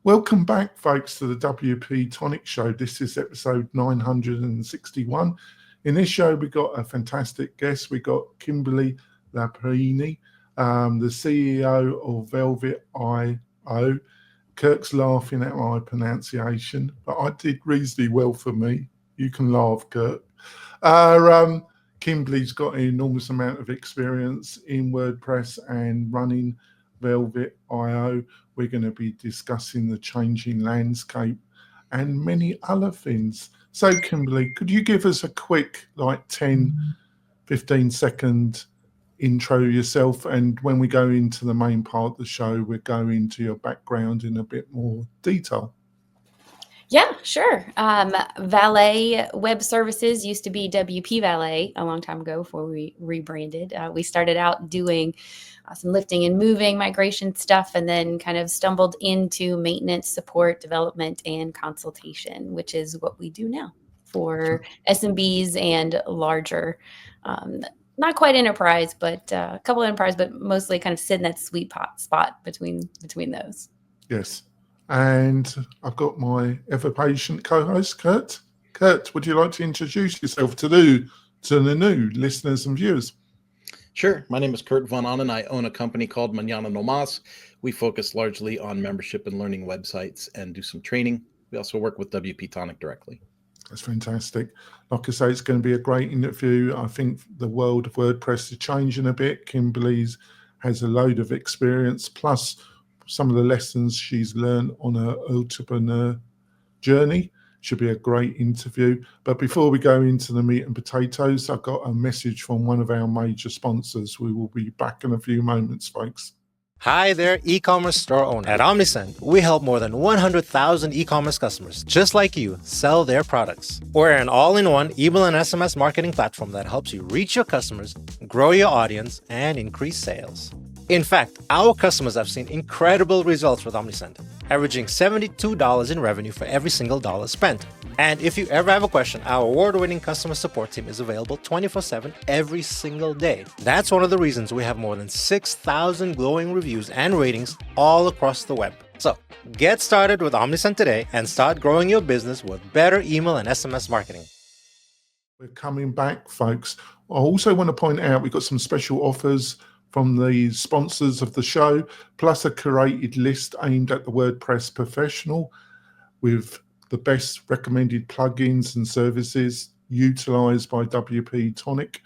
Welcome back, folks, to the WP-Tonic show. This is episode 961. In this show, we got a fantastic guest. We got Kimberly Laprini, the CEO of Velvet.io. Kirk's laughing at my pronunciation, but I did reasonably well for me. You can laugh, Kirk. Kimberly's got an enormous amount of experience in WordPress and running Velvet.io. We're going to be discussing the changing landscape and many other things. So, Kimberly, could you give us a quick, 10, 15-second intro yourself? And when we go into the main part of the show, we'll go into your background in a bit more detail. Yeah, sure. Valet Web Services used to be WP Valet a long time ago before we rebranded. We started out doing some lifting and moving, migration stuff, and then kind of stumbled into maintenance, support, development, and consultation, which is what we do now for SMBs and larger, not quite enterprise, but a couple of enterprise, but mostly kind of sit in that sweet spot between those. Yes. And I've got my ever-patient co-host, Kurt. Kurt, would you like to introduce yourself to the new listeners and viewers? Sure. My name is Kurt Von Annen. I own a company called Mañana No Mas. We focus largely on membership and learning websites and do some training. We also work with WP-Tonic directly. That's fantastic. Like I say, it's going to be a great interview. I think the world of WordPress is changing a bit. Kimberly's has a load of experience, plus some of the lessons she's learned on her entrepreneur journey. Should be a great interview. But before we go into the meat and potatoes, I've got a message from one of our major sponsors. We will be back in a few moments, folks. Hi there, e-commerce store owner. At Omnisend, we help more than 100,000 e-commerce customers just like you sell their products. We're an all-in-one email and SMS marketing platform that helps you reach your customers, grow your audience, and increase sales. In fact, our customers have seen incredible results with Omnisend, averaging $72 in revenue for every single dollar spent. And if you ever have a question, our award-winning customer support team is available 24/7 every single day. That's one of the reasons we have more than 6,000 glowing reviews and ratings all across the web. So get started with Omnisend today and start growing your business with better email and SMS marketing. We're coming back, folks. I also want to point out we've got some special offers from the sponsors of the show, plus a curated list aimed at the WordPress professional with the best recommended plugins and services utilized by WP-Tonic.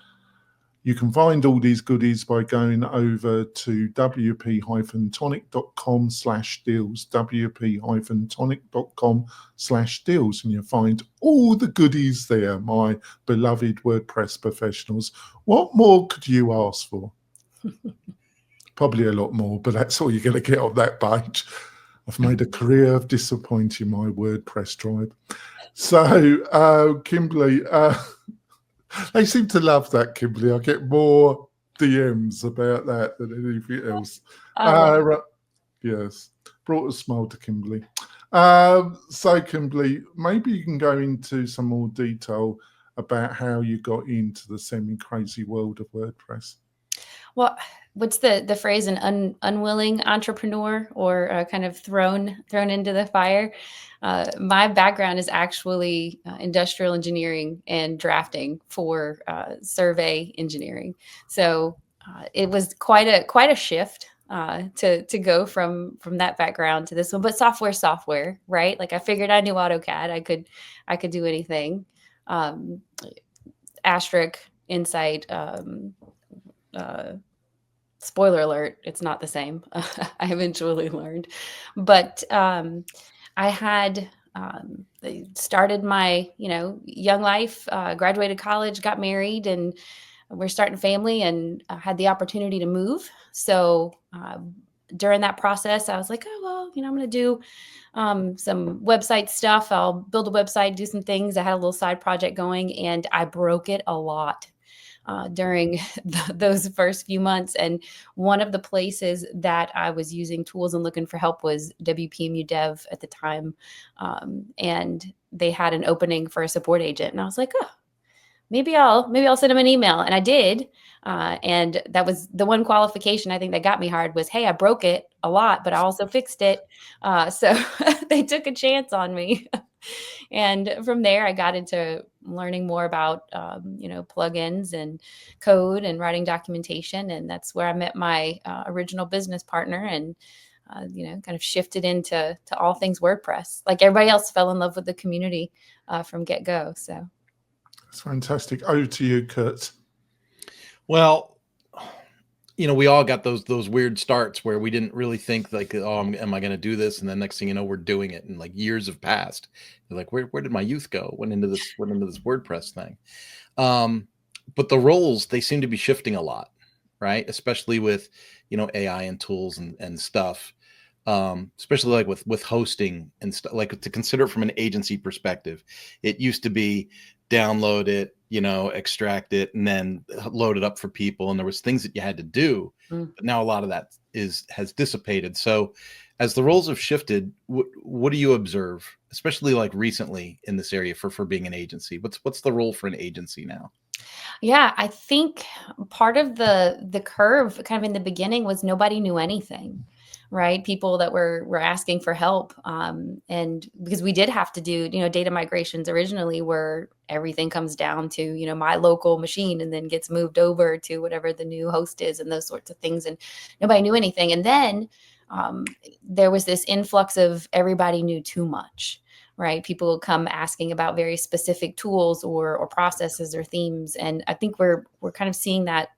You can find all these goodies by going over to wp-tonic.com/deals, wp-tonic.com/deals, and you'll find all the goodies there, my beloved WordPress professionals. What more could you ask for? Probably a lot more, but that's all you're going to get on that page. I've made a career of disappointing my WordPress tribe. So, Kimberly, they seem to love that, Kimberly. I get more DMs about that than anything else. Yes, brought a smile to Kimberly. So, Kimberly, maybe you can go into some more detail about how you got into the semi-crazy world of WordPress. Well, what's the phrase, an unwilling entrepreneur, or kind of thrown into the fire? My background is actually industrial engineering and drafting for survey engineering. So it was quite a shift to go from that background to this one. But software, right? Like I figured I knew AutoCAD. I could do anything. Asterisk, Insight. Spoiler alert, it's not the same. I eventually learned, but I had started my young life, graduated college, got married, and we're starting a family, and had the opportunity to move. So during that process, I was like, oh well, I'm going to do some website stuff. I'll build a website, do some things. I had a little side project going, and I broke it a lot during those first few months. And one of the places that I was using tools and looking for help was WP Dev at the time. And they had an opening for a support agent. And I was like, oh, maybe I'll send him an email. And I did. And that was the one qualification I think that got me hired was, hey, I broke it a lot, but I also fixed it. So they took a chance on me. And from there, I got into learning more about, plugins and code and writing documentation. And that's where I met my original business partner and, kind of shifted into all things WordPress. Like everybody else, fell in love with the community from get-go. So That's fantastic. Over to you, Kurt. Well, we all got those weird starts where we didn't really think like, oh, am I going to do this? And then next thing you know, we're doing it, and like years have passed. You're like, where did my youth go? Went into this WordPress thing. But the roles, they seem to be shifting a lot, right? Especially with, AI and tools and stuff. Especially like with hosting and stuff, like to consider it from an agency perspective. It used to be download it, extract it, and then load it up for people. And there was things that you had to do, but now a lot of that has dissipated. So as the roles have shifted, what do you observe, especially like recently in this area for being an agency? What's the role for an agency now? yeah, I think part of the curve kind of in the beginning was nobody knew anything. Right. People that were asking for help. And because we did have to do, data migrations originally where everything comes down to, my local machine and then gets moved over to whatever the new host is and those sorts of things. And nobody knew anything. And then there was this influx of everybody knew too much. Right. People will come asking about very specific tools or processes or themes. And I think we're kind of seeing that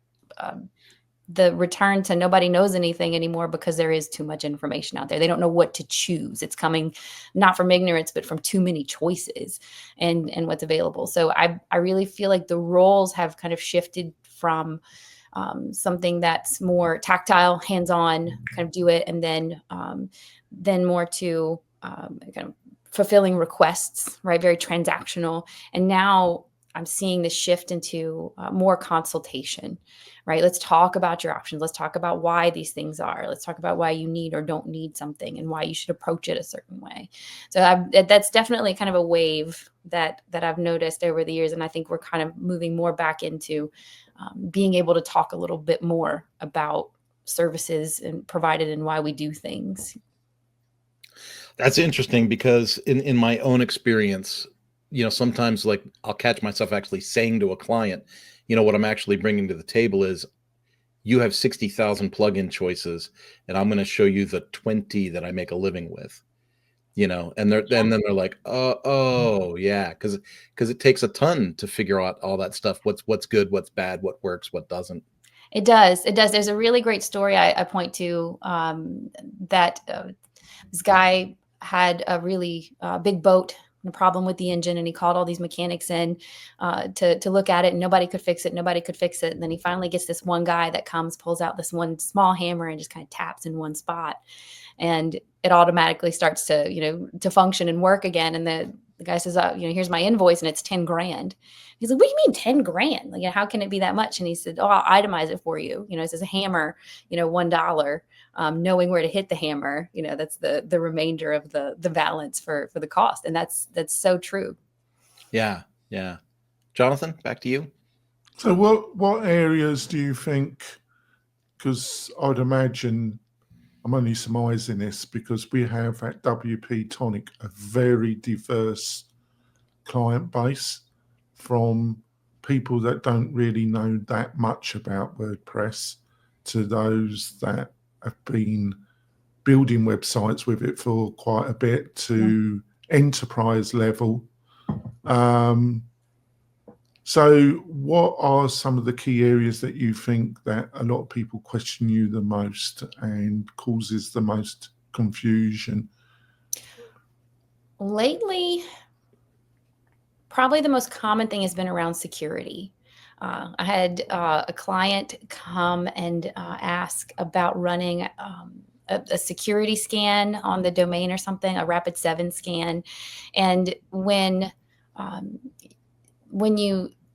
the return to nobody knows anything anymore because there is too much information out there. They don't know what to choose. It's coming not from ignorance, but from too many choices and what's available. So I really feel like the roles have kind of shifted from something that's more tactile, hands-on, kind of do it, and then more to kind of fulfilling requests, right? Very transactional. And now I'm seeing this shift into more consultation, right? Let's talk about your options. Let's talk about why these things are. Let's talk about why you need or don't need something and why you should approach it a certain way. So that's definitely kind of a wave that I've noticed over the years. And I think we're kind of moving more back into being able to talk a little bit more about services and provided and why we do things. That's interesting because in my own experience, sometimes like I'll catch myself actually saying to a client, what I'm actually bringing to the table is you have 60,000 plugin choices and I'm going to show you the 20 that I make a living with, and then they're like, oh yeah. Cause it takes a ton to figure out all that stuff. What's good, what's bad, what works, what doesn't. It does. There's a really great story I point to that this guy had a really big boat, a problem with the engine, and he called all these mechanics in to look at it, and nobody could fix it. And then he finally gets this one guy that comes, pulls out this one small hammer and just kind of taps in one spot, and it automatically starts to to function and work again. And the guy says, here's my invoice, and it's 10 grand. He's like, what do you mean 10 grand? Like, how can it be that much? And he said, oh, I'll itemize it for you. It says a hammer, $1. Knowing where to hit the hammer, that's the remainder of the balance for the cost. And that's so true. Yeah. Yeah. Jonathan, back to you. So what areas do you think, because I'd imagine, I'm only surmising this because we have at WP-Tonic a very diverse client base, from people that don't really know that much about WordPress to those that have been building websites with it for quite a bit to enterprise level. So what are some of the key areas that you think that a lot of people question you the most and causes the most confusion? Lately, probably the most common thing has been around security. I had a client come and ask about running a security scan on the domain or something, a Rapid7 scan. And when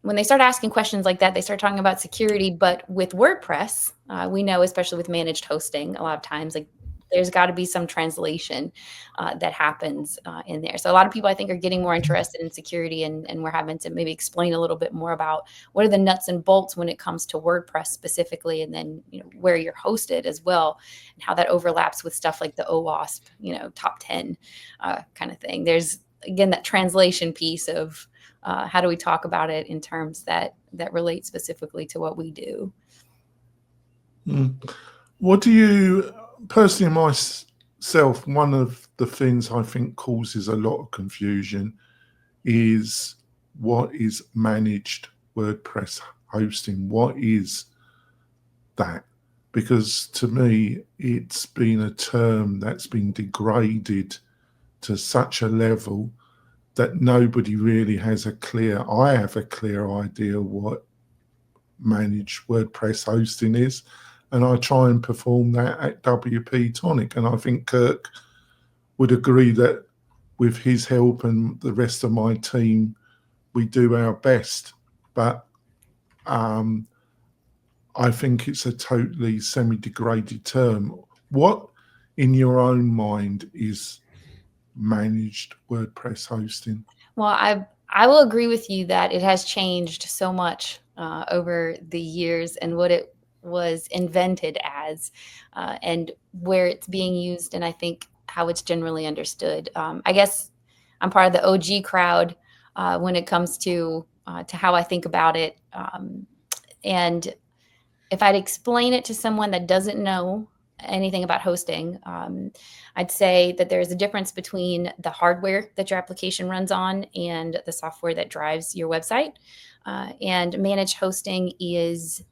they start asking questions like that, they start talking about security. But with WordPress, we know, especially with managed hosting, a lot of times like there's got to be some translation that happens in there. So a lot of people, I think, are getting more interested in security, and we're having to maybe explain a little bit more about what are the nuts and bolts when it comes to WordPress specifically, and then where you're hosted as well, and how that overlaps with stuff like the OWASP, top 10 kind of thing. There's, again, that translation piece of how do we talk about it in terms that relate specifically to what we do. What do you, personally myself, one of the things I think causes a lot of confusion is what is managed WordPress hosting. What is that? Because to me, it's been a term that's been degraded to such a level that nobody really has I have a clear idea what managed WordPress hosting is. And I try and perform that at WP-Tonic. And I think Kirk would agree that with his help and the rest of my team, we do our best. But I think it's a totally semi-degraded term. What, in your own mind, is managed WordPress hosting? Well, I will agree with you that it has changed so much over the years, and what it was invented as, and where it's being used, and I think how it's generally understood. I guess I'm part of the OG crowd when it comes to how I think about it. And if I'd explain it to someone that doesn't know anything about hosting, I'd say that there's a difference between the hardware that your application runs on and the software that drives your website. And managed hosting is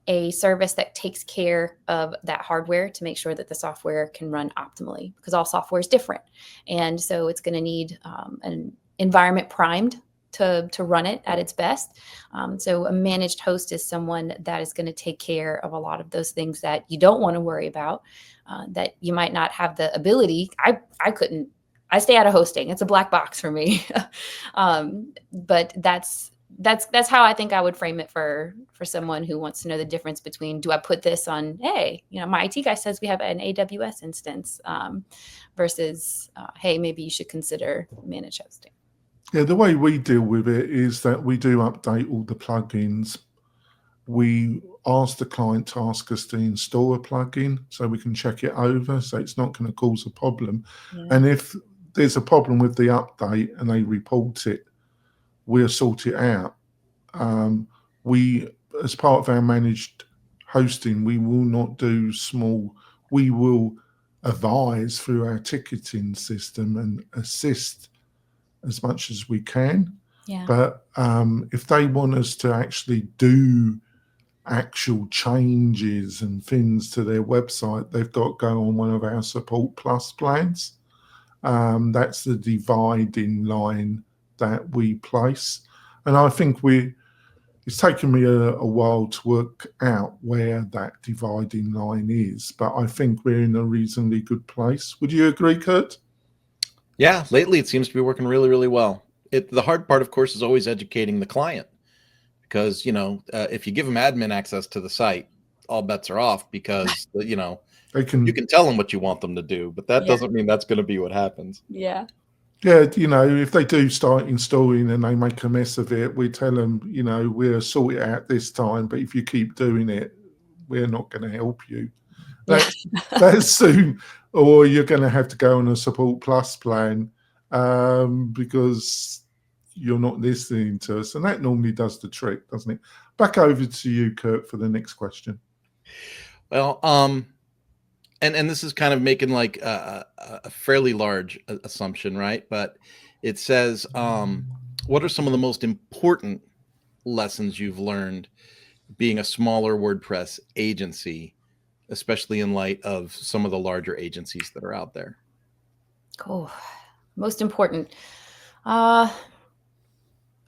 a service that takes care of that hardware to make sure that the software can run optimally, because all software is different. And so it's going to need an environment primed to run it at its best. So a managed host is someone that is going to take care of a lot of those things that you don't want to worry about, that you might not have the ability. I stay out of hosting. It's a black box for me. But that's how I think I would frame it for someone who wants to know the difference between, do I put this on, hey, my IT guy says we have an AWS instance, versus, hey, maybe you should consider managed hosting. Yeah, the way we deal with it is that we do update all the plugins. We ask the client to ask us to install a plugin so we can check it over, so it's not going to cause a problem. Yeah. And if there's a problem with the update and they report it, we'll sort it out. We, as part of our managed hosting, we will not do we will advise through our ticketing system and assist as much as we can. Yeah. But if they want us to actually do actual changes and things to their website, they've got to go on one of our Support Plus plans. That's the dividing line that we place. And I think it's taken me a while to work out where that dividing line is, but I think we're in a reasonably good place. Would you agree, Kurt? Yeah, lately it seems to be working really, really well. The hard part, of course, is always educating the client, because, if you give them admin access to the site, all bets are off, because, you can tell them what you want them to do, but that doesn't mean that's going to be what happens. Yeah. Yeah, if they do start installing and they make a mess of it, we tell them, we'll sort it out this time, but if you keep doing it, we're not going to help you. That's soon, or you're going to have to go on a Support Plus plan because you're not listening to us. And that normally does the trick, doesn't it? Back over to you, Kurt, for the next question. Well, and this is kind of making like a fairly large assumption, right? But it says, what are some of the most important lessons you've learned being a smaller WordPress agency, especially in light of some of the larger agencies that are out there? Oh, most important.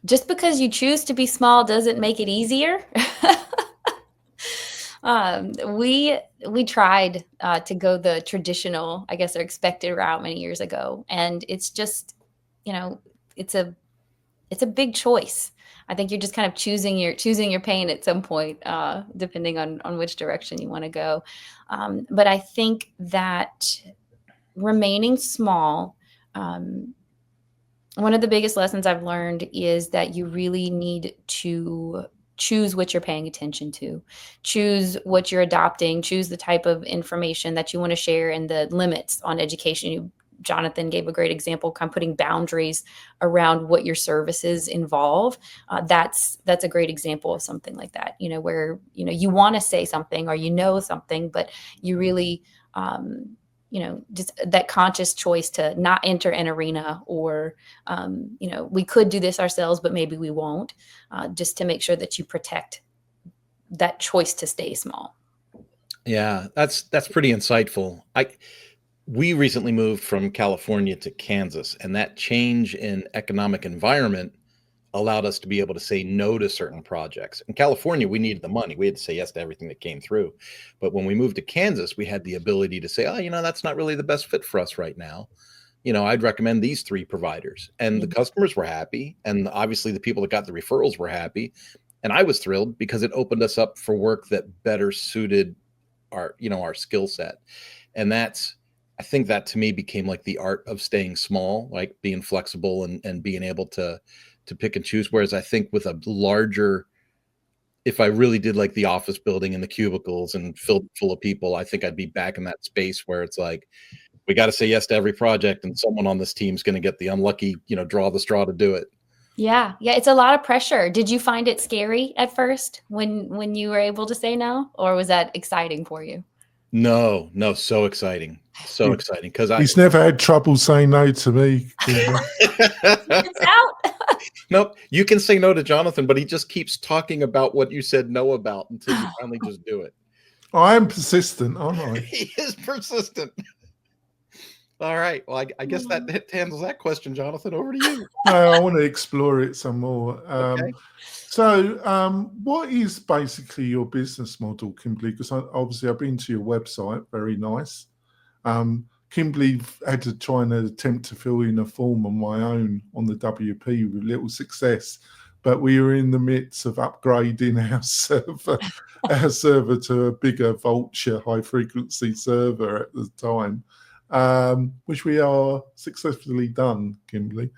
Just because you choose to be small doesn't make it easier. We tried to go the traditional, I guess, or expected route many years ago, and it's just, it's it's a big choice. I think you're just kind of choosing your pain at some point, depending on which direction you want to go. But I think that remaining small, one of the biggest lessons I've learned is that you really need to choose what you're paying attention to, choose what you're adopting, choose the type of information that you want to share, and the limits on education. Jonathan gave a great example, kind of putting boundaries around what your services involve. That's a great example of something like that, where, you want to say something or something, but you really, just that conscious choice to not enter an arena, or, we could do this ourselves, but maybe we won't, just to make sure that you protect that choice to stay small. Yeah, that's pretty insightful. We recently moved from California to Kansas, and that change in economic environment allowed us to be able to say no to certain projects. In California, we needed the money. We had to say yes to everything that came through. But when we moved to Kansas, we had the ability to say, oh, that's not really the best fit for us right now. I'd recommend these 3 providers. And the customers were happy. And obviously the people that got the referrals were happy. And I was thrilled because it opened us up for work that better suited our skill set. And I think that to me became like the art of staying small, like being flexible and being able to pick and choose. Whereas I think with a larger, if I really did like the office building and the cubicles and filled full of people, I think I'd be back in that space where it's like, we got to say yes to every project, and someone on this team is going to get the unlucky, draw the straw to do it. Yeah. It's a lot of pressure. Did you find it scary at first when you were able to say no, or was that exciting for you? No, so exciting. So exciting. Because he's never had trouble saying no to me. It's out. Nope. You can say no to Jonathan, but he just keeps talking about what you said no about until you finally just do it. I am persistent, aren't I? He is persistent. All right. Well, I guess that handles that question, Jonathan. Over to you. No, I want to explore it some more. Okay. So what is basically your business model, Kimberly? Because obviously I've been to your website, very nice. Kimberly had to try and attempt to fill in a form on my own on the WP with little success, but we were in the midst of upgrading our server to a bigger Vulture high frequency server at the time, which we are successfully done, Kimberly.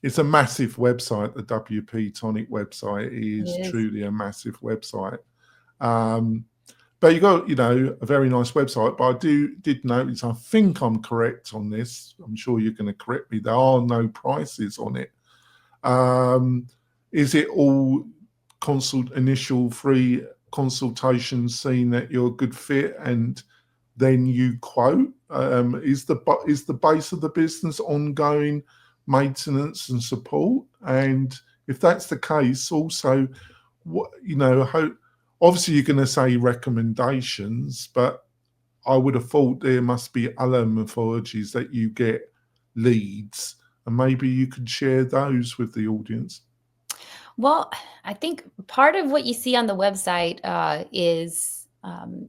It's a massive website. The WP-Tonic website is truly a massive website. But you got, a very nice website. But I did notice, I think I'm correct on this. I'm sure you're going to correct me. There are no prices on it. Is it all initial free consultations, seeing that you're a good fit, and then you quote? Is the base of the business ongoing maintenance and support? And if that's the case, also, what obviously you're going to say recommendations, but I would have thought there must be other methodologies that you get leads, and maybe you could share those with the audience. Well, I think part of what you see on the website is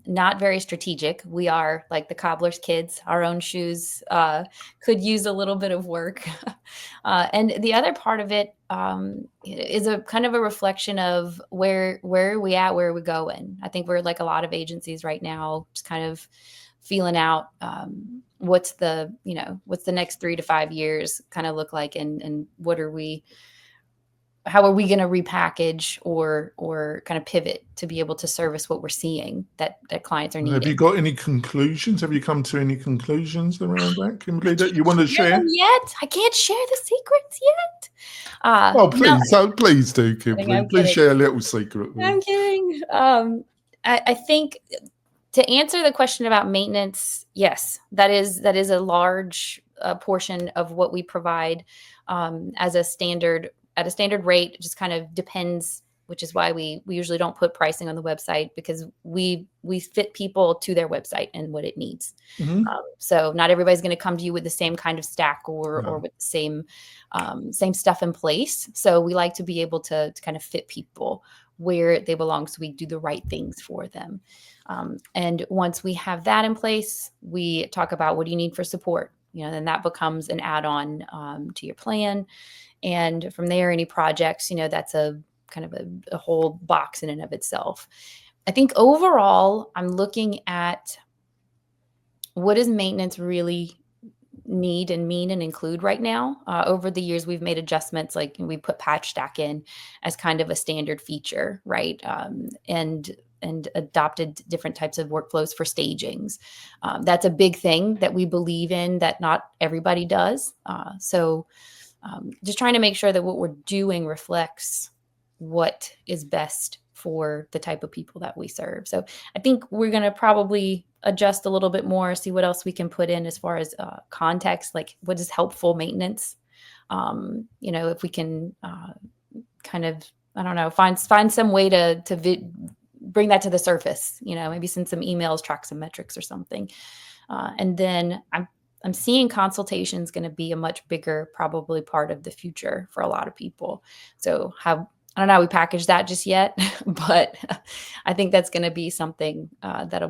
not very strategic. We are like the cobbler's kids. Our own shoes could use a little bit of work. And the other part of it is a kind of a reflection of where are we at, where are we going? I think we're like a lot of agencies right now, just kind of feeling out what's the next 3 to 5 years kind of look like, and how are we going to repackage or kind of pivot to be able to service what we're seeing that clients are needing. Have you got any conclusions? Have you come to any conclusions around that, Kimberly, that you want to share? Yet I can't share the secrets yet. Oh, please, please do, Kimberly. Please share a little secret. I'm kidding. I think to answer the question about maintenance, yes, that is a large portion of what we provide as a standard. At a standard rate. It just kind of depends, which is why we usually don't put pricing on the website, because we fit people to their website and what it needs. Mm-hmm. So not everybody's going to come to you with the same kind of stack or with the same stuff in place. So we like to be able to kind of fit people where they belong, so we do the right things for them. And once we have that in place, we talk about, what do you need for support? then that becomes an add-on to your plan. And from there, any projects, that's a kind of a whole box in and of itself. I think overall, I'm looking at what does maintenance really need and mean and include right now. Over the years, we've made adjustments, like we put patch stack in as kind of a standard feature, right? And adopted different types of workflows for stagings. That's a big thing that we believe in that not everybody does. So just trying to make sure that what we're doing reflects what is best for the type of people that we serve. So I think we're going to probably adjust a little bit more, see what else we can put in as far as context, like what is helpful maintenance. If we can kind of, I don't know, find some way to bring that to the surface, maybe send some emails, track some metrics or something. And then I'm seeing consultations going to be a much bigger, probably part of the future for a lot of people. So I don't know how we package that just yet, but I think that's going to be something that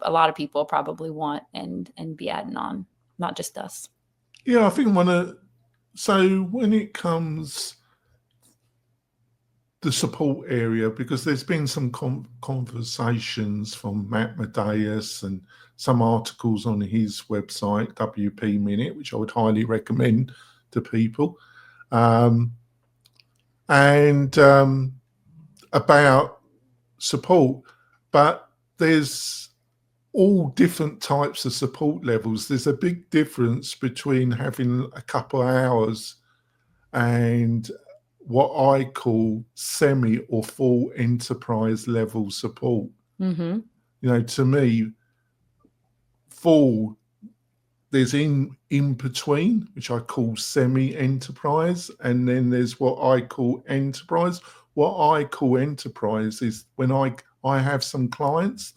a lot of people probably want and be adding on, not just us. Yeah, I think so when it comes the support area, because there's been some conversations from Matt Medeiros and some articles on his website, WP Minute, which I would highly recommend to people. And about support, but there's all different types of support levels. There's a big difference between having a couple of hours and what I call semi or full enterprise level support. Mm-hmm. To me, full, there's in between, which I call semi-enterprise, and then there's what I call enterprise. What I call enterprise is when I have some clients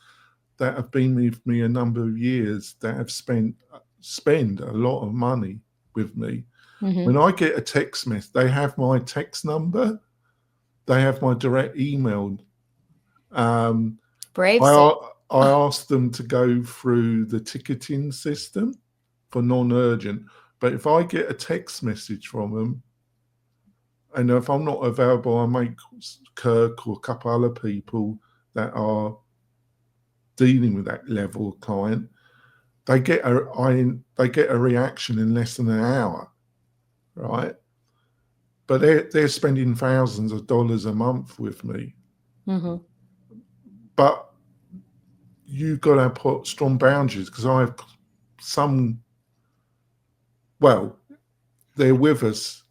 that have been with me a number of years that have spend a lot of money with me. Mm-hmm. When I get a text message, they have my text number, they have my direct email. Brave. I ask them to go through the ticketing system for non-urgent, but if I get a text message from them, and if I'm not available, I make Kirk or a couple other people that are dealing with that level of client, they get a reaction in less than an hour, right? But they're spending thousands of dollars a month with me. Mm-hmm. But you've got to put strong boundaries, because I have some. Well, they're with us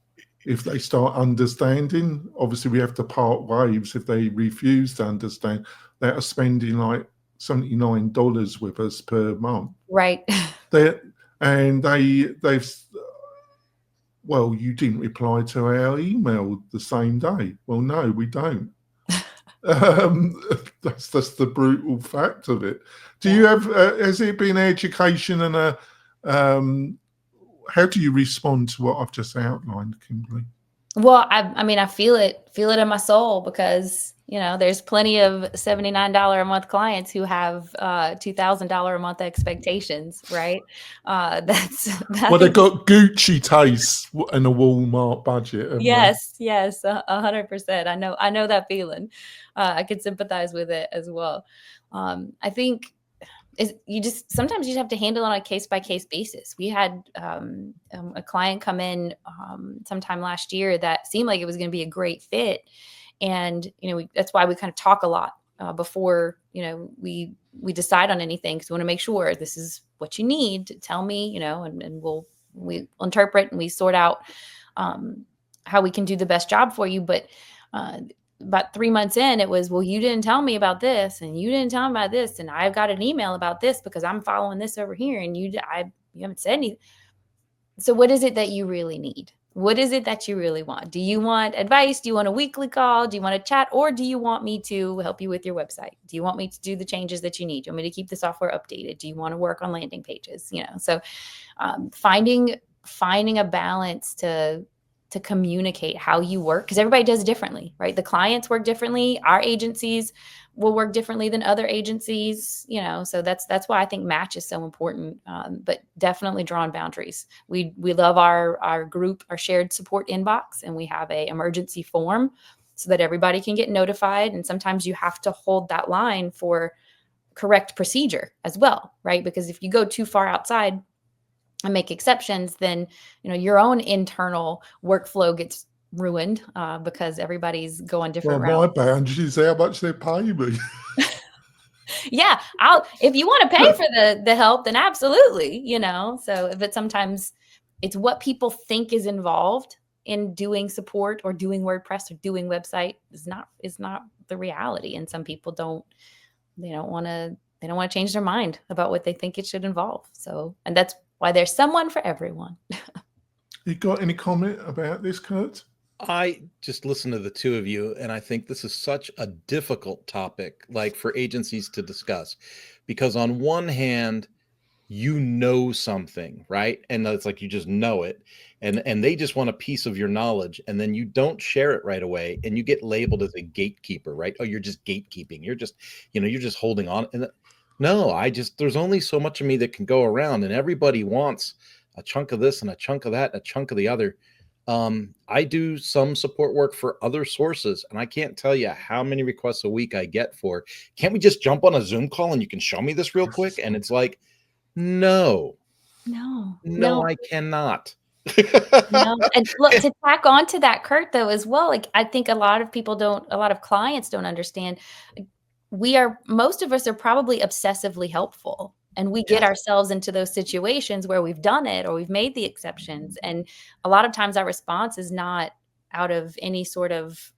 if they start understanding. Obviously, we have to part ways if they refuse to understand. They are spending like $79 with us per month. Right. They've well, you didn't reply to our email the same day. Well, no, we don't. That's the brutal fact of it. Do you have? Has it been education and how do you respond to what I've just outlined, Kimberly? Well, I mean, I feel it in my soul, because, there's plenty of $79 a month clients who have $2,000 a month expectations, right? Well, they've got Gucci tastes and a Walmart budget. Yes, 100%. I know that feeling. I could sympathize with it as well. I think sometimes you just have to handle it on a case-by-case basis. We had a client come in sometime last year that seemed like it was going to be a great fit. And, that's why we kind of talk a lot before, we decide on anything, because we want to make sure this is what you need to tell me, and we'll interpret and we sort out how we can do the best job for you. But about 3 months in, it was, well, you didn't tell me about this, and you didn't tell me about this, and I've got an email about this because I'm following this over here, and you haven't said anything. So what is it that you really need? What is it that you really want? Do you want advice? Do you want a weekly call? Do you want a chat? Or do you want me to help you with your website? Do you want me to do the changes that you need? Do you want me to keep the software updated? Do you want to work on landing pages? So finding a balance to to communicate how you work, because everybody does differently, right? The clients work differently. Our agencies will work differently than other agencies, so that's why I think match is so important. But definitely drawing boundaries. We love our group, our shared support inbox, and we have a emergency form so that everybody can get notified. And sometimes you have to hold that line for correct procedure as well, right? Because if you go too far outside and make exceptions, then your own internal workflow gets ruined because everybody's going different Well, routes. my boundary is how much they pay me. Yeah, if you want to pay for the help, then absolutely, So, but sometimes it's what people think is involved in doing support or doing WordPress or doing website is not the reality. And some people don't want to change their mind about what they think it should involve. So, and that's why there's someone for everyone. You got any comment about this, Kurt? I just listen to the two of you, and I think this is such a difficult topic, like for agencies to discuss, because on one hand, something, right? And it's like you just know it, and they just want a piece of your knowledge, and then you don't share it right away, and you get labeled as a gatekeeper, right? Oh, you're just gatekeeping. You're just, you're just holding on. And no, there's only so much of me that can go around, and everybody wants a chunk of this and a chunk of that, and a chunk of the other. I do some support work for other sources, and I can't tell you how many requests a week I get for, can't we just jump on a Zoom call and you can show me this real quick? And it's like, no, I cannot. No. And look, to tack on to that, Kurt, though, as well, like I think a lot of clients don't understand. Most of us are probably obsessively helpful. And we get ourselves into those situations where we've done it or we've made the exceptions. And a lot of times our response is not out of any sort of,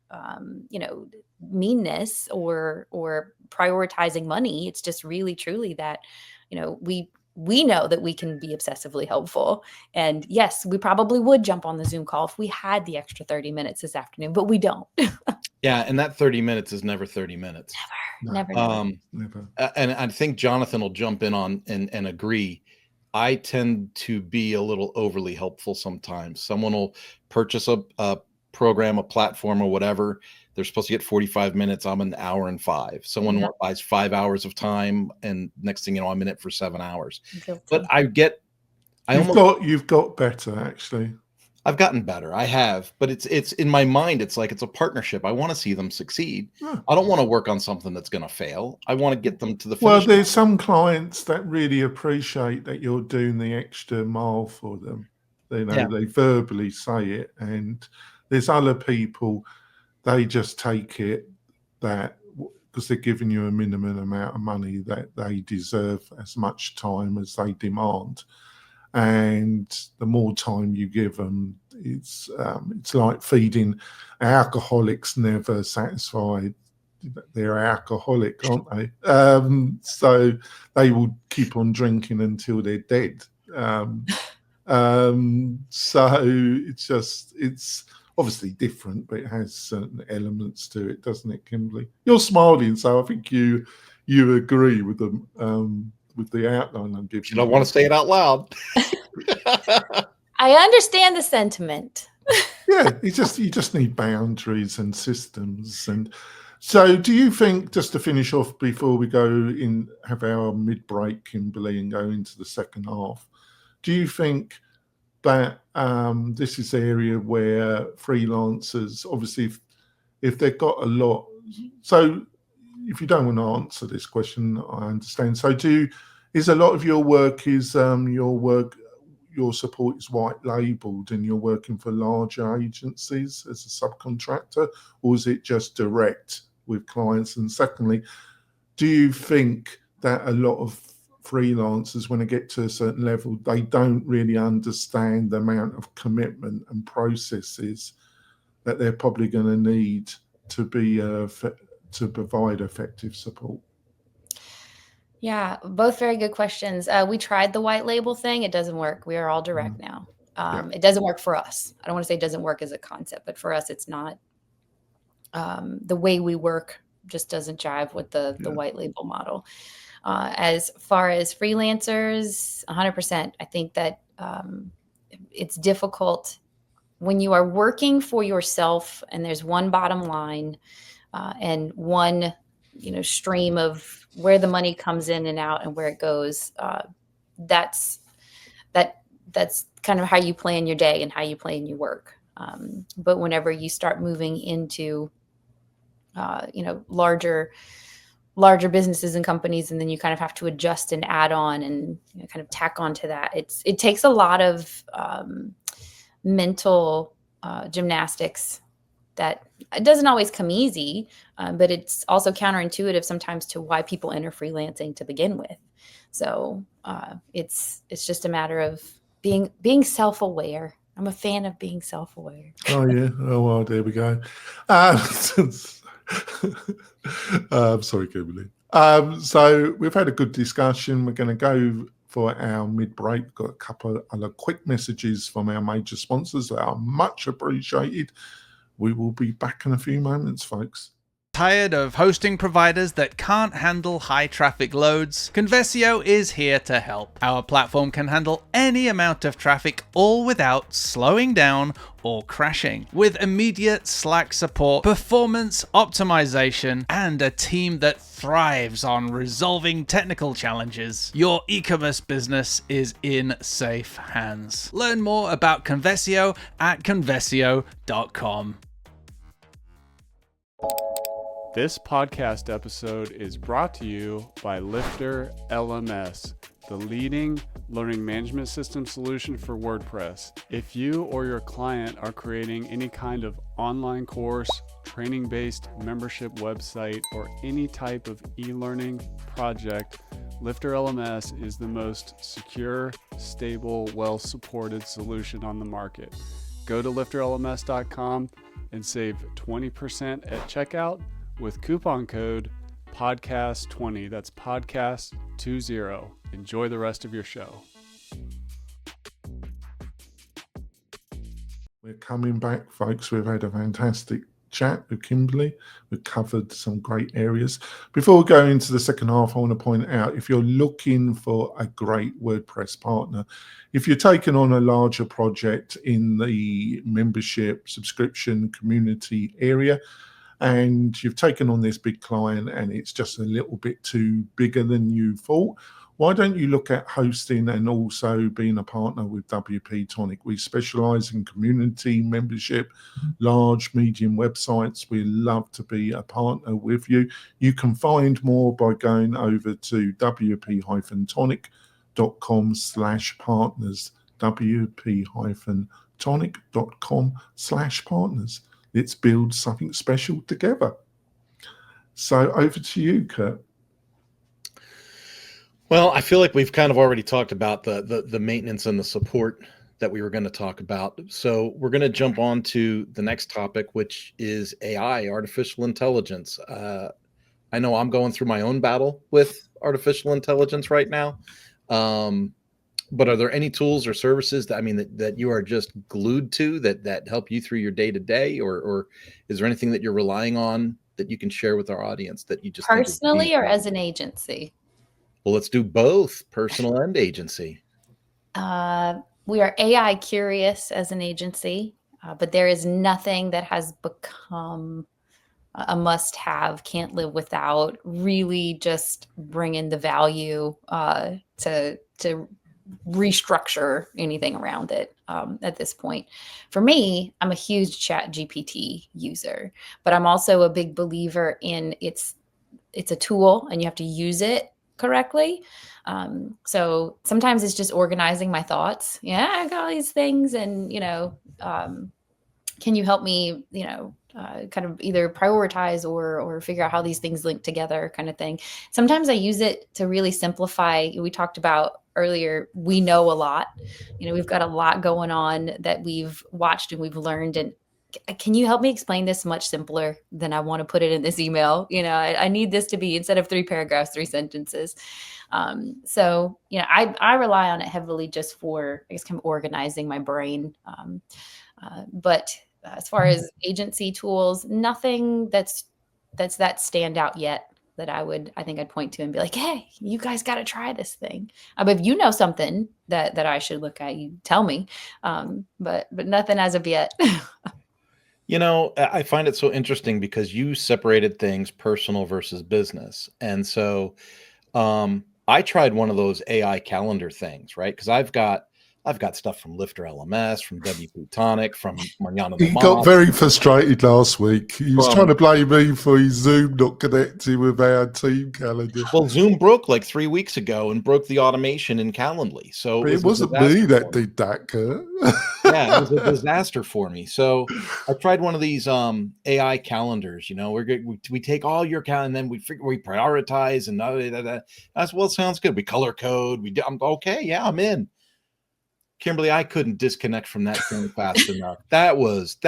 meanness or prioritizing money. It's just really, truly that, we know that we can be obsessively helpful. And yes, we probably would jump on the Zoom call if we had the extra 30 minutes this afternoon, but we don't. Yeah. And that 30 minutes is never 30 minutes. Never. Never. And I think Jonathan will jump in on and agree. I tend to be a little overly helpful sometimes. Someone will purchase a program, a platform, or whatever. They're supposed to get 45 minutes. I'm an hour and 5. Someone buys 5 hours of time, and next thing you know, I'm in it for 7 hours. Guilty. But You've got better, actually. I've gotten better. I have, but it's in my mind. It's like it's a partnership. I want to see them succeed. Yeah. I don't want to work on something that's going to fail. I want to get them to the finish. Well, there's some clients that really appreciate that you're doing the extra mile for them. They verbally say it, and there's other people, they just take it that because they're giving you a minimum amount of money that they deserve as much time as they demand. And the more time you give them, it's like feeding alcoholics never satisfied. They're alcoholic, aren't they? So they will keep on drinking until they're dead. So it's obviously different, but it has certain elements to it, doesn't it, Kimberly? You're smiling, so I think you agree with them. With the outline I'm giving you don't want to say it out loud. I understand the sentiment. Yeah, you just need boundaries and systems. And so do you think, just to finish off before we go in, have our mid-break, Kimberly, and go into the second half, do you think that this is the area where freelancers, obviously if they've got a lot, so if you don't want to answer this question, I understand. So is a lot of your work your support is white labeled and you're working for larger agencies as a subcontractor, or is it just direct with clients? And secondly, do you think that a lot of freelancers, when they get to a certain level, they don't really understand the amount of commitment and processes that they're probably going to need to be to provide effective support? Yeah, both very good questions. We tried the white label thing. It doesn't work. We are all direct now. It doesn't work for us. I don't want to say it doesn't work as a concept, but for us, it's not. The way we work just doesn't jive with the white label model. As far as freelancers, 100%. I think that it's difficult when you are working for yourself and there's one bottom line and one, stream of where the money comes in and out and where it goes, that's kind of how you plan your day and how you plan your work. But whenever you start moving into, larger businesses and companies, and then you kind of have to adjust and add on and kind of tack onto that. It takes a lot of mental gymnastics that it doesn't always come easy, but it's also counterintuitive sometimes to why people enter freelancing to begin with. So it's just a matter of being self-aware. I'm a fan of being self-aware. Oh yeah. Oh well, there we go. Sorry, Kimberly. So we've had a good discussion. We're going to go for our mid-break. Got a couple of other quick messages from our major sponsors that are much appreciated. We will be back in a few moments, folks. Tired of hosting providers that can't handle high traffic loads? Conversio is here to help. Our platform can handle any amount of traffic, all without slowing down or crashing. With immediate Slack support, performance optimization, and a team that thrives on resolving technical challenges, your e-commerce business is in safe hands. Learn more about Conversio at conversio.com. This podcast episode is brought to you by Lifter LMS, the leading learning management system solution for WordPress. If you or your client are creating any kind of online course, training-based membership website, or any type of e-learning project, Lifter LMS is the most secure, stable, well-supported solution on the market. Go to lifterlms.com and save 20% at checkout with coupon code podcast20. That's podcast20. Enjoy the rest of your show. We're coming back, folks. We've had a fantastic chat with Kimberly. We've covered some great areas. Before we go into the second half, I want to point out, if you're looking for a great WordPress partner, if you're taking on a larger project in the membership, subscription, community area, and you've taken on this big client and it's just a little bit too bigger than you thought, why don't you look at hosting and also being a partner with WP-Tonic? We specialize in community membership, large, medium websites. We love to be a partner with you. You can find more by going over to wp-tonic.com/partners, wp-tonic.com/partners. Let's build something special together. So over to you, Kurt. Well, I feel like we've kind of already talked about the maintenance and the support that we were going to talk about. So we're going to jump on to the next topic, which is AI, artificial intelligence. I know I'm going through my own battle with artificial intelligence right now. But are there any tools or services that you are just glued to that help you through your day to day, or is there anything that you're relying on that you can share with our audience that you just Personally or as an agency? Well, let's do both, personal and agency. We are AI curious as an agency, but there is nothing that has become a must-have, can't live without, really just bringing the value to restructure anything around it at this point. For me, I'm a huge ChatGPT user, but I'm also a big believer in it's a tool and you have to use it correctly. So sometimes it's just organizing my thoughts. Yeah, I got all these things and, can you help me, kind of either prioritize or figure out how these things link together kind of thing. Sometimes I use it to really simplify. We talked about earlier, we know a lot, we've got a lot going on that we've watched and we've learned. And can you help me explain this much simpler than I want to put it in this email? I need this to be, instead of 3 paragraphs, 3 sentences. So, I rely on it heavily just for, I guess, kind of organizing my brain. But as far as agency tools, nothing that's that standout yet. that I think I'd point to and be like, hey, you guys got to try this thing. But if you know something that I should look at, you tell me. But nothing as of yet. You know, I find it so interesting because you separated things personal versus business. And so I tried one of those AI calendar things, right? Because I've got stuff from Lifter LMS, from WP-Tonic, from Mariano the He got Mob, very frustrated last week. He was trying from to blame me for his Zoom not connecting with our team calendar. well, Zoom broke like 3 weeks ago and broke the automation in Calendly. So it But it was a wasn't me disaster that for me. did that, Kurt. Yeah, it was a disaster for me. So I tried one of these AI calendars. You know, we take all your calendar and then we prioritize and I said, well, it sounds good. We color code. I'm okay. Yeah, I'm in. Kimberly, I couldn't disconnect from that thing fast enough. That was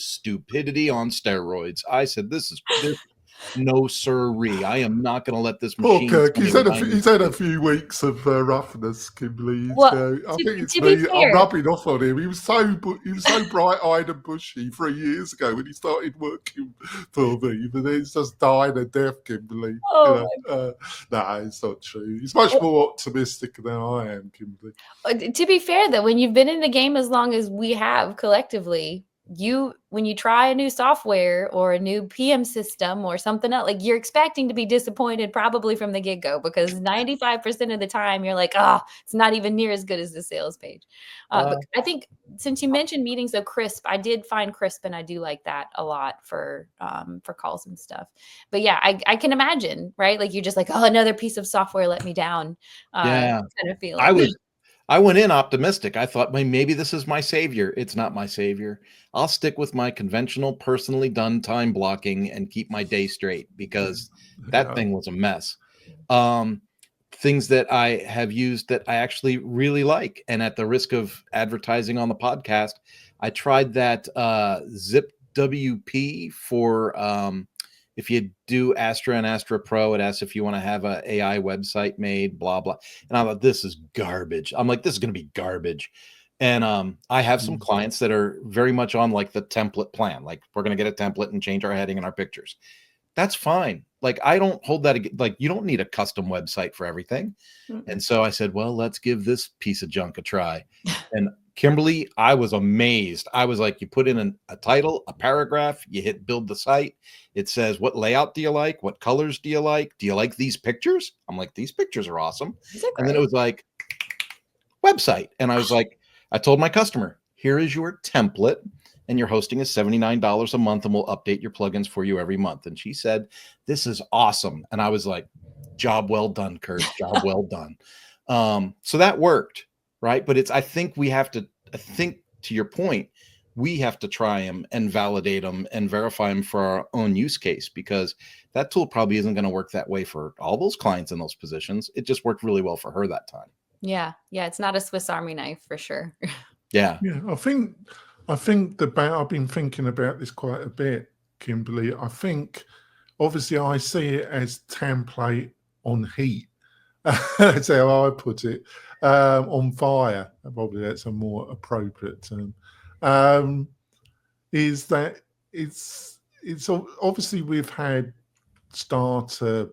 stupidity on steroids. I said, this no sirree. I am not going to let this Poor machine Kirk. tell me He's what had I need he's to had a do. few weeks of roughness, Kimberly. Well, I think it's to be me. I'm fair, rubbing off on him. He was so bright-eyed and bushy 3 years ago when he started working for me, but then it's just died a death, Kimberly. oh, No, it's not true. He's much more optimistic than I am, Kimberly. to be fair though, when you've been in the game as long as we have collectively, when you try a new software or a new PM system or something else, like you're expecting to be disappointed probably from the get-go, because 95% of the time you're like, oh, it's not even near as good as the sales page. But I think since you mentioned meetings so crisp, I did find crisp, and I do like that a lot for calls and stuff. But yeah, I can imagine, right? Like you're just like, oh, another piece of software let me down. Yeah. Kind of feeling. I went in optimistic. I thought, well, maybe this is my savior. It's not my savior. I'll stick with my conventional, personally done time blocking and keep my day straight, because that thing was a mess. Things that I have used that I actually really like, and at the risk of advertising on the podcast, I tried that Zip WP for if you do Astra and Astra Pro, it asks if you want to have an AI website made, blah, blah. And I thought, this is garbage. I'm like, this is going to be garbage. And I have some clients that are very much on like the template plan. Like, we're going to get a template and change our heading and our pictures. That's fine. Like, I don't hold that. Like, you don't need a custom website for everything. And so I said, well, let's give this piece of junk a try. And Kimberly, I was amazed. I was like, you put in a title, a paragraph, you hit build the site. It says, what layout do you like? What colors do you like? Do you like these pictures? I'm like, these pictures are awesome. And then it was like, website. And I was like, I told my customer, here is your template, and your hosting is $79 a month, and we'll update your plugins for you every month. And she said, this is awesome. And I was like, job well done, Kurt. Job well done. So that worked, right? But I think to your point, we have to try them and validate them and verify them for our own use case, because that tool probably isn't going to work that way for all those clients in those positions. It just worked really well for her that time. Yeah. It's not a Swiss Army knife for sure. Yeah. I think I've been thinking about this quite a bit, Kimberly. I think obviously I see it as template on heat. That's how I put it. On fire, probably that's a more appropriate term. Is that it's obviously we've had starter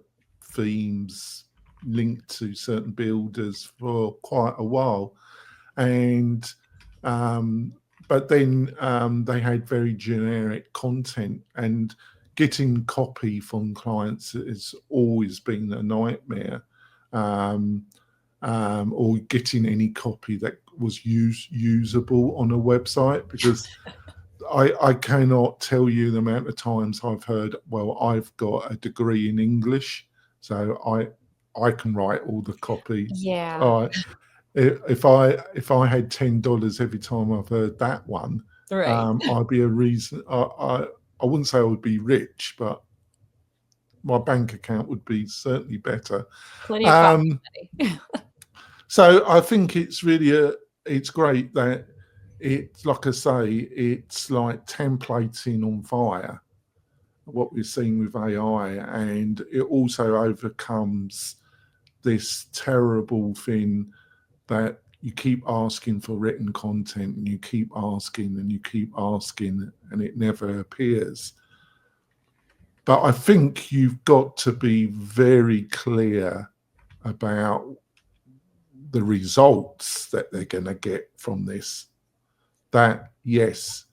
themes linked to certain builders for quite a while, and but then they had very generic content, and getting copy from clients has always been a nightmare, or getting any copy that was usable on a website, because I cannot tell you the amount of times I've heard, well, I've got a degree in English, so I can write all the copy. Yeah. If I had $10 every time I've heard that one, Right. I'd be a reason. I wouldn't say I would be rich, but my bank account would be certainly better. Plenty of coffee money. So I think it's really it's great that it's, like I say, it's like templating on fire, what we're seeing with AI, and it also overcomes this terrible thing that you keep asking for written content, and you keep asking and you keep asking, and it never appears. But I think you've got to be very clear about the results that they're going to get from this. That, yes,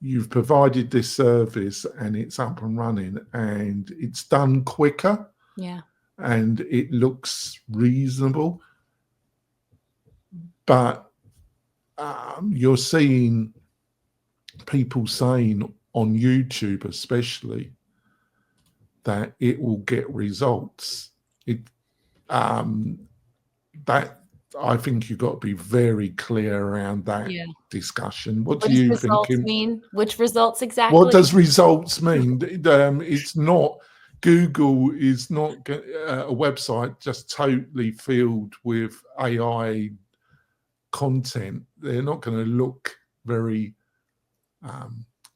you've provided this service and it's up and running and it's done quicker Yeah. and it looks reasonable. But you're seeing people saying on YouTube especially that it will get results. That I think you've got to be very clear around that Yeah. discussion. What What do does you think? results mean? Which results exactly? What does results mean? It's not, Google is not a website just totally filled with AI content. They're not going to look very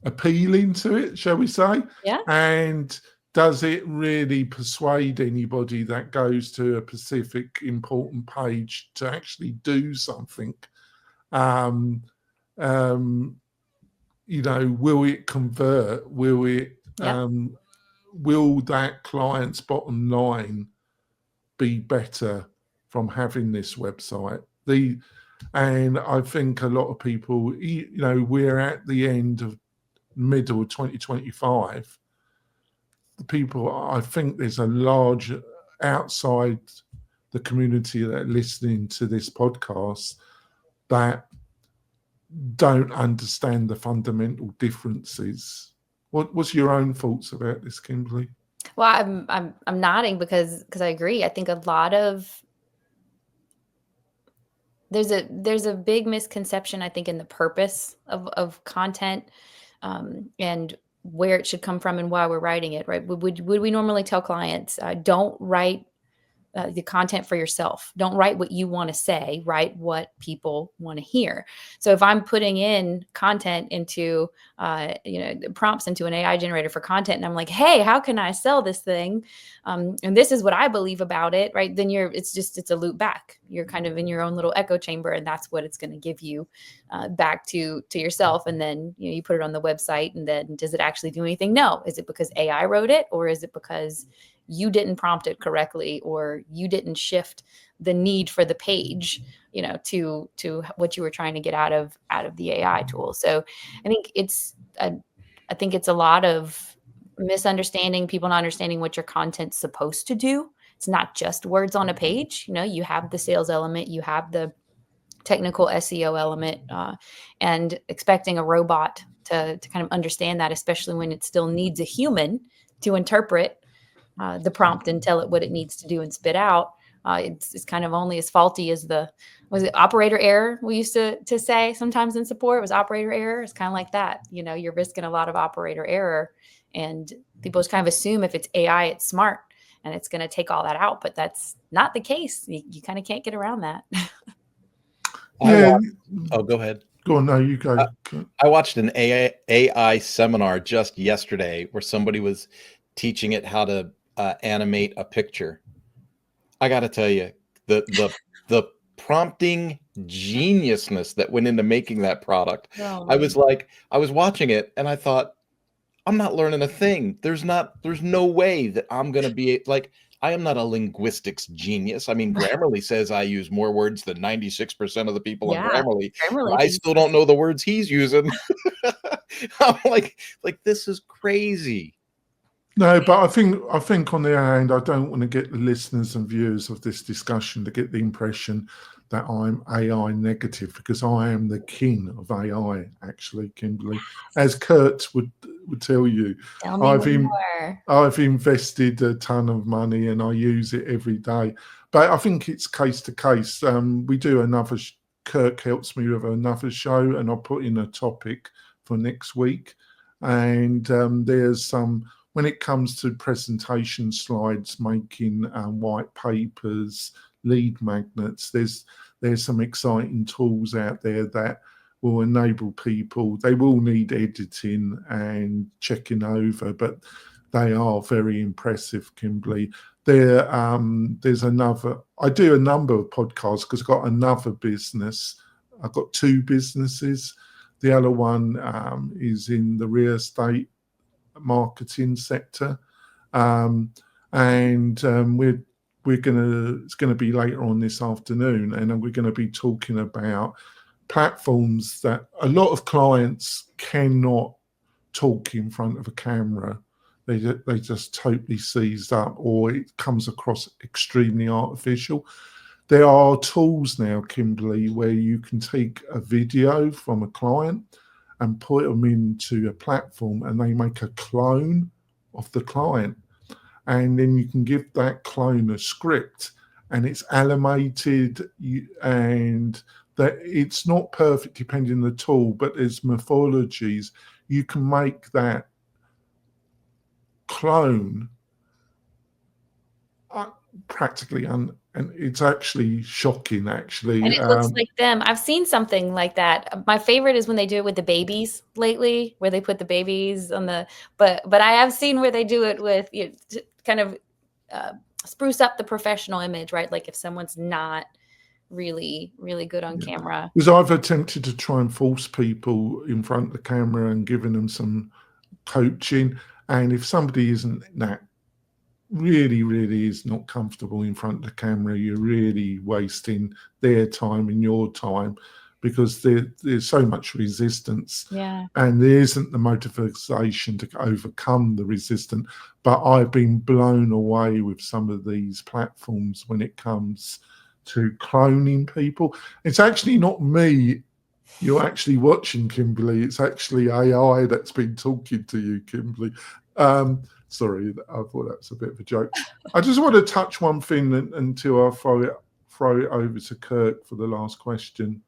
appealing to it, shall we say? Yeah. And does it really persuade anybody that goes to a specific important page to actually do something? Will it convert? Will it? Will that client's bottom line be better from having this website? And I think a lot of people, we're at the end of middle of 2025. I think there's a large outside the community that are listening to this podcast that don't understand the fundamental differences. What's your own thoughts about this, Kimberly? Well, I'm nodding because I agree. I think a lot of there's a big misconception, I think, in the purpose of content, and where it should come from and why we're writing it, right? Would we normally tell clients, don't write the content for yourself. Don't write what you want to say, write what people want to hear. So if I'm putting in content into, prompts into an AI generator for content, and I'm like, hey, how can I sell this thing? And this is what I believe about it, right? Then it's a loop back. You're kind of in your own little echo chamber, and that's what it's going to give you back to yourself. And then, you put it on the website, and then does it actually do anything? No. Is it because AI wrote it, or is it because you didn't prompt it correctly, or you didn't shift the need for the page, to what you were trying to get out of the AI tool? So I think it's a lot of misunderstanding, people not understanding what your content's supposed to do. It's not just words on a page. You have the sales element, you have the technical SEO element, and expecting a robot to kind of understand that, especially when it still needs a human to interpret the prompt and tell it what it needs to do and spit out. It's kind of only as faulty as was it operator error? We used to say sometimes in support, it was operator error. It's kind of like that. You're risking a lot of operator error, and people just kind of assume if it's AI, it's smart and it's going to take all that out. But that's not the case. You kind of can't get around that. Go ahead. Go on, no, you go. I watched an AI seminar just yesterday where somebody was teaching it how to animate a picture. I got to tell you, the prompting geniusness that went into making that product. Oh, I was watching it and I thought, I'm not learning a thing. There's no way that I'm going to be like, I am not a linguistics genius. I mean, Grammarly says I use more words than 96% of the people on Grammarly. I still don't know the words he's using. I'm like, this is crazy. No, but I think on the other hand, I don't want to get the listeners and viewers of this discussion to get the impression that I'm AI negative, because I am the king of AI, actually, Kimberly. As Kurt would tell you, Tell me more. I've invested a ton of money and I use it every day. But I think it's case to case. We do another, Kirk helps me with another show, and I'll put in a topic for next week. And there's some, when it comes to presentation slides, making white papers, lead magnets, there's some exciting tools out there that will enable people. They will need editing and checking over, but they are very impressive, Kimberly. There's another, I do a number of podcasts because I've got another business. I've got two businesses. The other one is in the real estate marketing sector, and it's gonna be later on this afternoon, and we're gonna be talking about platforms that a lot of clients cannot talk in front of a camera. They just totally seize up, or it comes across extremely artificial. There are tools now, Kimberly, where you can take a video from a client and put them into a platform, and they make a clone of the client. And then you can give that clone a script, and it's animated, and that it's not perfect depending on the tool, but there's methodologies. You can make that clone practically, and it's actually shocking, actually. And it looks like them. I've seen something like that. My favorite is when they do it with the babies lately, where they put the babies on the, but I have seen where they do it with, you know, to kind of spruce up the professional image, right? Like if someone's not really good on camera. Because I've attempted to try and force people in front of the camera and giving them some coaching, and if somebody isn't that really is not comfortable in front of the camera, you're really wasting their time and your time, because there's so much resistance, and there isn't the motivation to overcome the resistance. But I've been blown away with some of these platforms when it comes to cloning people. It's actually not me you're actually watching, Kimberly. It's actually AI that's been talking to you, Kimberly. Sorry, I thought that was a bit of a joke. I just want to touch one thing until I throw it over to Kirk for the last question.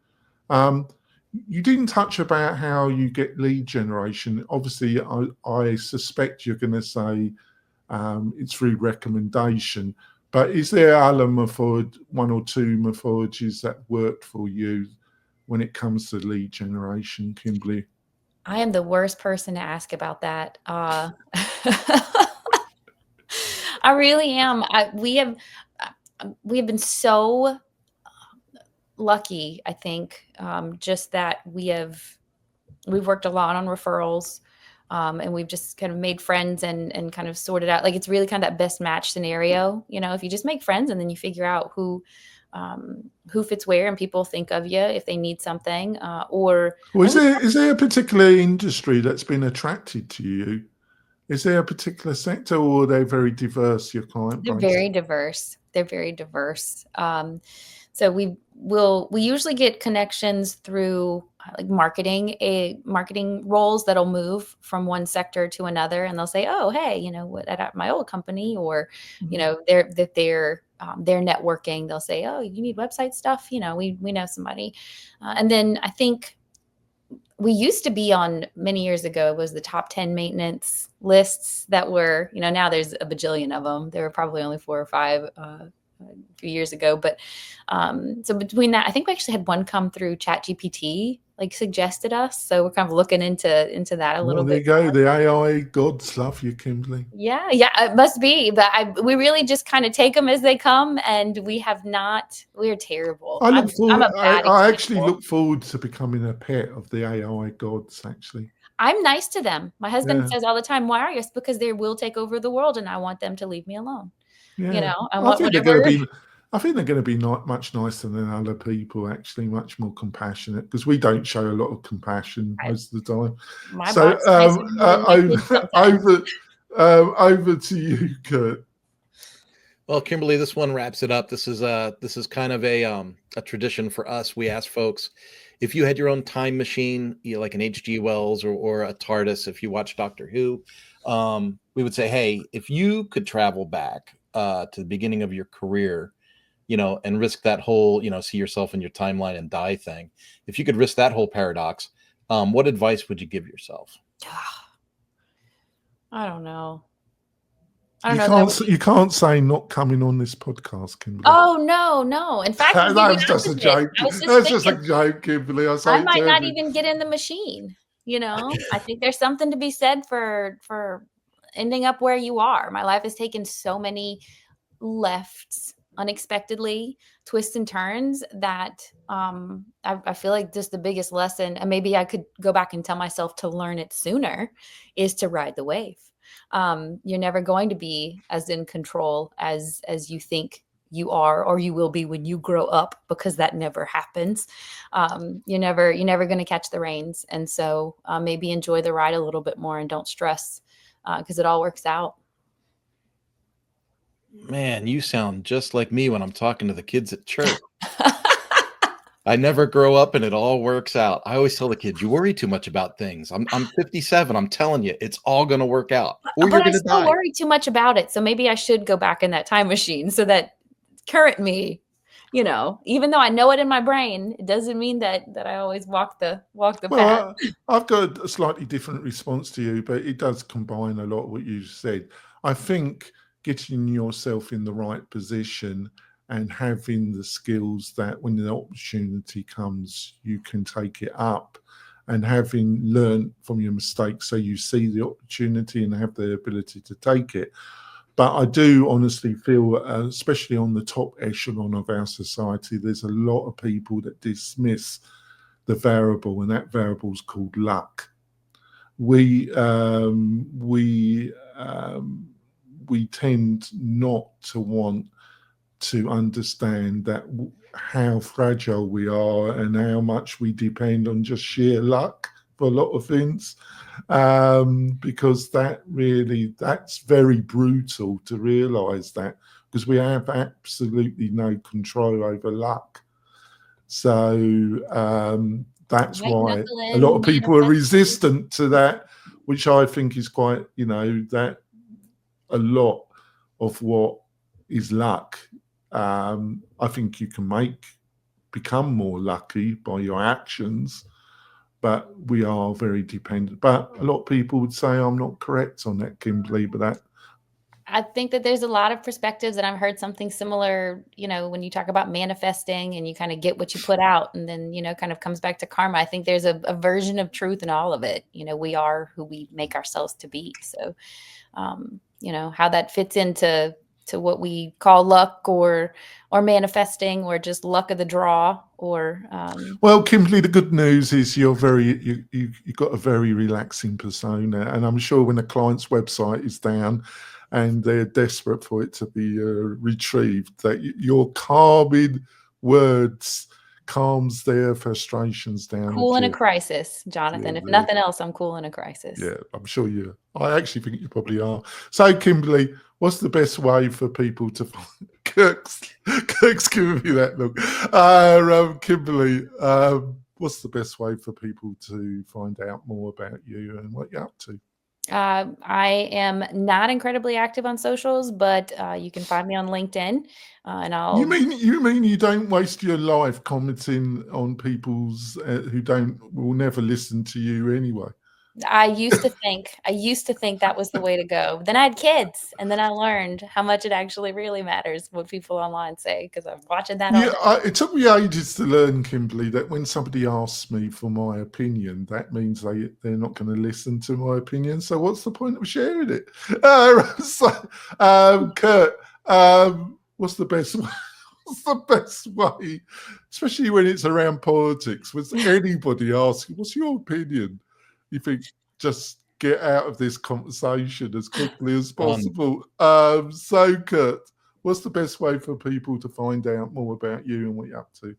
You didn't touch about how you get lead generation. Obviously, I suspect you're going to say it's through recommendation, but is there one or two methodologies that worked for you when it comes to lead generation, Kimberly? I am the worst person to ask about that. I really am. We have been so lucky, I think, just that we've worked a lot on referrals, and we've just kind of made friends and kind of sorted out. Like, it's really kind of that best match scenario. You know, if you just make friends and then you figure out who fits where, and people think of you if they need something, or is there a particular industry that's been attracted to you? Is there a particular sector, or are they very diverse, your client base? They're very diverse. They're very diverse. So we usually get connections through like marketing roles that'll move from one sector to another, and they'll say, "Oh, hey, you know what? At my old company," or you know, they're networking. They'll say, "Oh, you need website stuff? You know, we know somebody." And then I think we used to be on, many years ago, it was the top 10 maintenance lists that were, you know, now there's a bajillion of them. There were probably only 4 or 5 a few years ago. But so between that, I think we actually had one come through ChatGPT, like suggested us. So we're kind of looking into that a little bit. There you go. The AI gods love you, Kimberly. Yeah, it must be. But we really just kind of take them as they come, and we're terrible. I actually look forward to becoming a pet of the AI gods, actually. I'm nice to them. My husband says all the time, "Why are you?" It's because they will take over the world, and I want them to leave me alone. Yeah. You know, I think they're going to be much nicer than other people, actually, much more compassionate, because we don't show a lot of compassion most of the time. So over to you, Kurt. Well, Kimberly, this one wraps it up. This is kind of a tradition for us. We ask folks, if you had your own time machine, you know, like an H.G. Wells or a TARDIS, if you watch Doctor Who, we would say, hey, if you could travel back to the beginning of your career, you know, and risk that whole, you know, see yourself in your timeline and die thing. If you could risk that whole paradox, what advice would you give yourself? I don't know. You can't say not coming on this podcast, Kimberly. Oh, no. In fact, that was just a joke. That's just a joke, Kimberly. I might not even get in the machine. You know, I think there's something to be said for ending up where you are. My life has taken so many lefts unexpectedly, twists and turns that I feel like just the biggest lesson, and maybe I could go back and tell myself to learn it sooner, is to ride the wave. You're never going to be as in control as you think you are, or you will be when you grow up, because that never happens. You're never going to catch the reins. And so maybe enjoy the ride a little bit more and don't stress, because it all works out. Man, you sound just like me when I'm talking to the kids at church. I never grow up and it all works out. I always tell the kids, you worry too much about things. I'm 57. I'm telling you, it's all going to work out, or you're But I going to still die. worry too much about it. So maybe I should go back in that time machine so that current me, even though I know it in my brain, it doesn't mean that I always walk the path. Well, I've got a slightly different response to you, but it does combine a lot of what you said. I think getting yourself in the right position and having the skills that when the opportunity comes, you can take it up, and having learned from your mistakes so you see the opportunity and have the ability to take it. But I do honestly feel, especially on the top echelon of our society, there's a lot of people that dismiss the variable, and that variable is called luck. We tend not to want to understand that how fragile we are and how much we depend on just sheer luck for a lot of things, because that's very brutal to realize that, because we have absolutely no control over luck. So that's why a lot of people are resistant to that, which I think is quite, that a lot of what is luck, I think you can become more lucky by your actions, but we are very dependent. But a lot of people would say I'm not correct on that, Kimberly, but I think that there's a lot of perspectives, and I've heard something similar, when you talk about manifesting and you kind of get what you put out, and then, kind of comes back to karma. I think there's a version of truth in all of it. We are who we make ourselves to be. So, how that fits into what we call luck or manifesting, or just luck of the draw, or well, Kimberly, the good news is you've got a very relaxing persona, and I'm sure when a client's website is down and they're desperate for it to be retrieved, that your calming words calms their frustrations down. Cool in a crisis, Jonathan. If nothing else, I'm cool in a crisis. Yeah, I'm sure I actually think you probably are. So, Kimberly, what's the best way for people to find Kirk's giving me that look. Kimberly, what's the best way for people to find out more about you and what you're up to? I am not incredibly active on socials, but you can find me on LinkedIn, and I'll. You mean you don't waste your life commenting on people's who will never listen to you anyway? I used to think that was the way to go. Then I had kids, and then I learned how much it actually really matters what people online say, because I'm watching that all day. It took me ages to learn, Kimberly, that when somebody asks me for my opinion, that means they're not going to listen to my opinion. So what's the point of sharing it? Kurt, what's the best way? What's the best way, especially when it's around politics? Was anybody asking, what's your opinion? You think just get out of this conversation as quickly as possible. So, Kurt, what's the best way for people to find out more about you and what you're up to?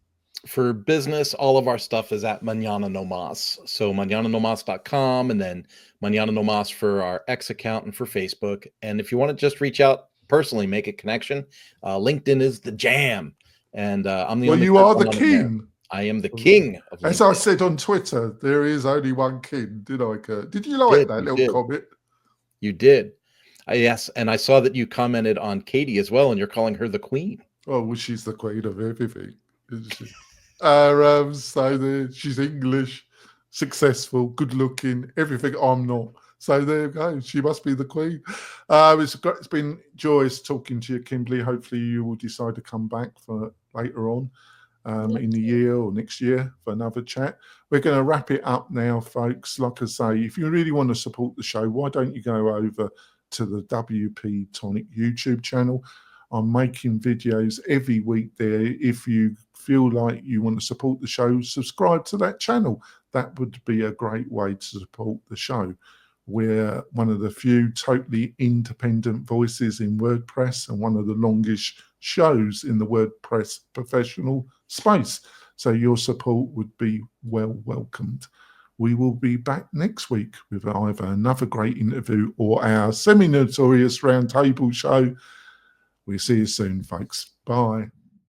For business, all of our stuff is at Mañana No Mas. So mañananomas.com, and then Mañana No Mas for our X account and for Facebook. And if you want to just reach out personally, make a connection, LinkedIn is the jam. And I'm the only. Well, you are the king. I am the king of LinkedIn. As I said on Twitter, there is only one king. Did I, Kurt? Did you like that little comment? You did. Yes, and I saw that you commented on Katie as well, and you're calling her the queen. Oh, well, she's the queen of everything, isn't she? She's English, successful, good-looking, everything I'm not. So there you go. She must be the queen. It's been joyous talking to you, Kimberly. Hopefully you will decide to come back for later on. In the year or next year for another chat. We're going to wrap it up now, folks. Like I say, if you really want to support the show, why don't you go over to the WP-Tonic YouTube channel? I'm making videos every week there. If you feel like you want to support the show, subscribe to that channel. That would be a great way to support the show. We're one of the few totally independent voices in WordPress and one of the longest shows in the WordPress professional space. So your support would be well welcomed. We will be back next week with either another great interview or our semi-notorious roundtable show. We'll see you soon, folks. Bye.